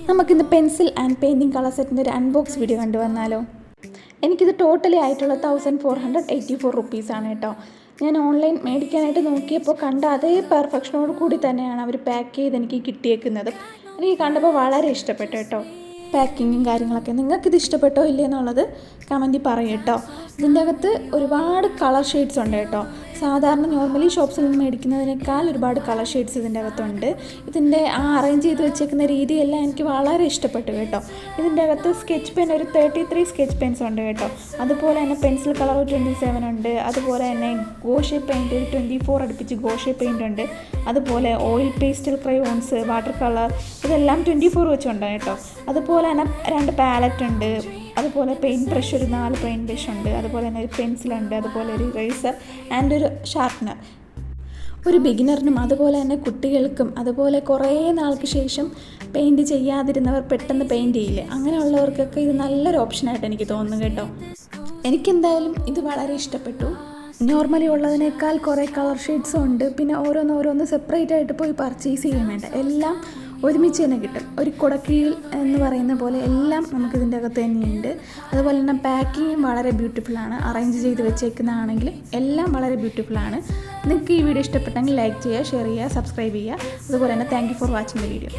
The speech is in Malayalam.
നമുക്കിന്ന് പെൻസിൽ ആൻഡ് പെയിൻറ്റിങ് കളർ സെറ്റിൻ്റെ ഒരു അൺബോക്സ് വീഡിയോ കണ്ടുവന്നാലോ. എനിക്കിത് ടോട്ടലി ആയിട്ടുള്ള 1484 റുപ്പീസാണ് കേട്ടോ. ഞാൻ ഓൺലൈൻ മേടിക്കാനായിട്ട് നോക്കിയപ്പോൾ കണ്ട അതേ പെർഫെക്ഷനോട് കൂടി തന്നെയാണ് അവർ പാക്ക് ചെയ്ത് എനിക്ക് കിട്ടിയേക്കുന്നത്. എനിക്ക് കണ്ടപ്പോൾ വളരെ ഇഷ്ടപ്പെട്ടു കേട്ടോ. പാക്കിങ്ങും കാര്യങ്ങളൊക്കെ നിങ്ങൾക്കിത് ഇഷ്ടപ്പെട്ടോ ഇല്ലേ എന്നുള്ളത് കമൻറ്റിൽ പറയും കേട്ടോ. ഇതിൻ്റെ അകത്ത് ഒരുപാട് കളർ ഷെയ്ഡ്സ് ഉണ്ട് കേട്ടോ. സാധാരണ നോർമലി ഷോപ്സിൽ നിന്ന് മേടിക്കുന്നതിനേക്കാൾ ഒരുപാട് കളർ ഷെയ്ഡ്സ് ഇതിൻ്റെ അകത്തുണ്ട്. ഇതിൻ്റെ അറേഞ്ച് ചെയ്ത് വെച്ചേക്കുന്ന രീതിയെല്ലാം എനിക്ക് വളരെ ഇഷ്ടപ്പെട്ടു കേട്ടോ. ഇതിൻ്റെ അകത്ത് സ്കെച്ച് പെൻ ഒരു 33 സ്കെച്ച് പെൻസ് ഉണ്ട് കേട്ടോ. അതുപോലെ തന്നെ പെൻസിൽ കളർ 27 ഉണ്ട്. അതുപോലെ തന്നെ ഗോഷെ പെയിൻറ്റ് ഒരു 24 അടുപ്പിച്ച് ഗോഷെ പെയിൻ്റ് ഉണ്ട്. അതുപോലെ oil pastel crayons, water colour ഇതെല്ലാം 24 വെച്ചുണ്ട് കേട്ടോ. അതുപോലെ തന്നെ 2 പാലറ്റ് ഉണ്ട്. അതുപോലെ പെയിൻറ്റ് ബ്രഷ് ഒരു 4 പെയിൻറ്റ് ബ്രഷ് ഉണ്ട്. അതുപോലെ തന്നെ ഒരു പെൻസിലുണ്ട്. അതുപോലെ ഒരു ഇറേസർ ആൻഡ് ഒരു ഷാർപ്നർ. ഒരു ബിഗിനറിനും അതുപോലെ തന്നെ കുട്ടികൾക്കും അതുപോലെ കുറേ നാൾക്ക് ശേഷം പെയിൻറ്റ് ചെയ്യാതിരുന്നവർ പെട്ടെന്ന് പെയിൻറ്റ് ചെയ്യില്ലേ, അങ്ങനെയുള്ളവർക്കൊക്കെ ഇത് നല്ലൊരു ഓപ്ഷനായിട്ട് എനിക്ക് തോന്നുന്നു കേട്ടോ. എനിക്കെന്തായാലും ഇത് വളരെ ഇഷ്ടപ്പെട്ടു. നോർമലി ഉള്ളതിനേക്കാൾ കുറേ കളർ ഷെയ്ഡ്സും ഉണ്ട്. പിന്നെ ഓരോന്ന് സെപ്പറേറ്റ് ആയിട്ട് പോയി പർച്ചേസ് ചെയ്യാൻ വേണ്ട, എല്ലാം ഒരുമിച്ച് തന്നെ കിട്ടും. ഒരു കുടക്കീഴിൽ എന്ന് പറയുന്ന പോലെ എല്ലാം നമുക്കിതിൻ്റെ അകത്ത് തന്നെയുണ്ട്. അതുപോലെ തന്നെ പാക്കിങ്ങും വളരെ ബ്യൂട്ടിഫുള്ളാണ്. അറേഞ്ച് ചെയ്ത് വെച്ചേക്കുന്നതാണെങ്കിൽ എല്ലാം വളരെ ബ്യൂട്ടിഫുള്ളാണ്. നിങ്ങൾക്ക് ഈ വീഡിയോ ഇഷ്ടപ്പെട്ടെങ്കിൽ ലൈക്ക് ചെയ്യുക, ഷെയർ ചെയ്യുക, സബ്സ്ക്രൈബ് ചെയ്യുക. അതുപോലെ തന്നെ thank you for watching the video.